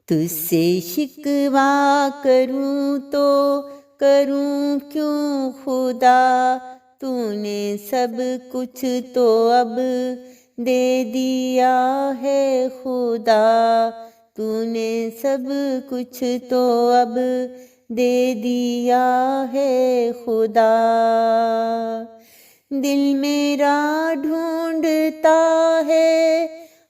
تجھ سے شکوہ کروں تو کروں کیوں خدا، تو نے سب کچھ تو اب دے دیا ہے خدا، تو نے سب کچھ تو اب دے دیا ہے خدا۔ دل میرا ڈھونڈتا ہے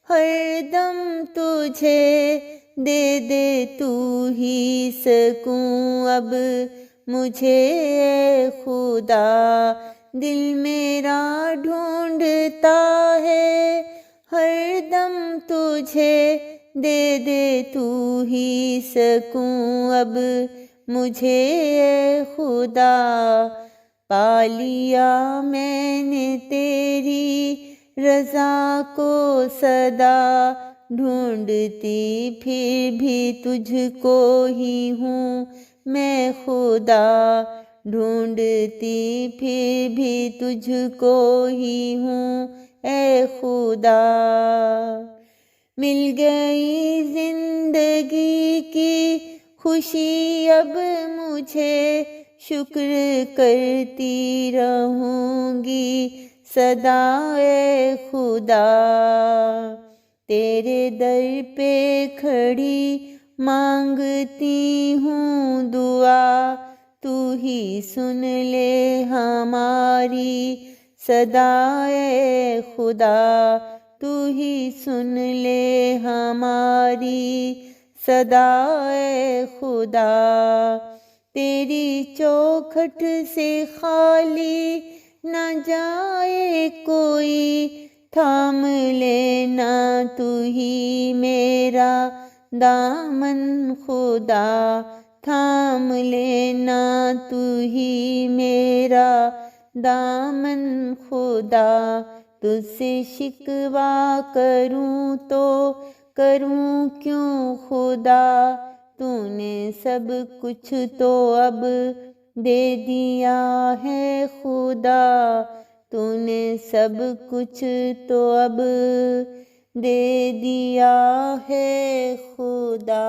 ہر دم تجھے، دے دے تو ہی سکون اب مجھے اے خدا۔ دل میرا ڈھونڈتا ہے ہر دم تجھے، دے دے تو ہی سکون اب مجھے اے خدا۔ پا لیا میں نے تیری رضا کو سدا، ڈھونڈتی پھر بھی تجھ کو ہی ہوں میں خدا، ڈھونڈتی پھر بھی تجھ کو ہی ہوں اے خدا۔ مل گئی زندگی کی خوشی اب مجھے، شکر کرتی رہوں گی سدا اے خدا۔ تیرے در پہ کھڑی مانگتی ہوں دعا، تو ہی سن لے ہماری صدا اے خدا، تو ہی سن لے ہماری صدا اے خدا۔ تیری چوکھٹ سے خالی نہ جائے کوئی، تھام لینا تو ہی میرا دامن خدا، تھام لینا تو ہی میرا دامن خدا۔ تجھ سے شکوہ کروں تو کروں کیوں خدا، تو نے سب کچھ تو اب دے دیا ہے خدا، تو نے سب کچھ تو اب دے دیا ہے خدا۔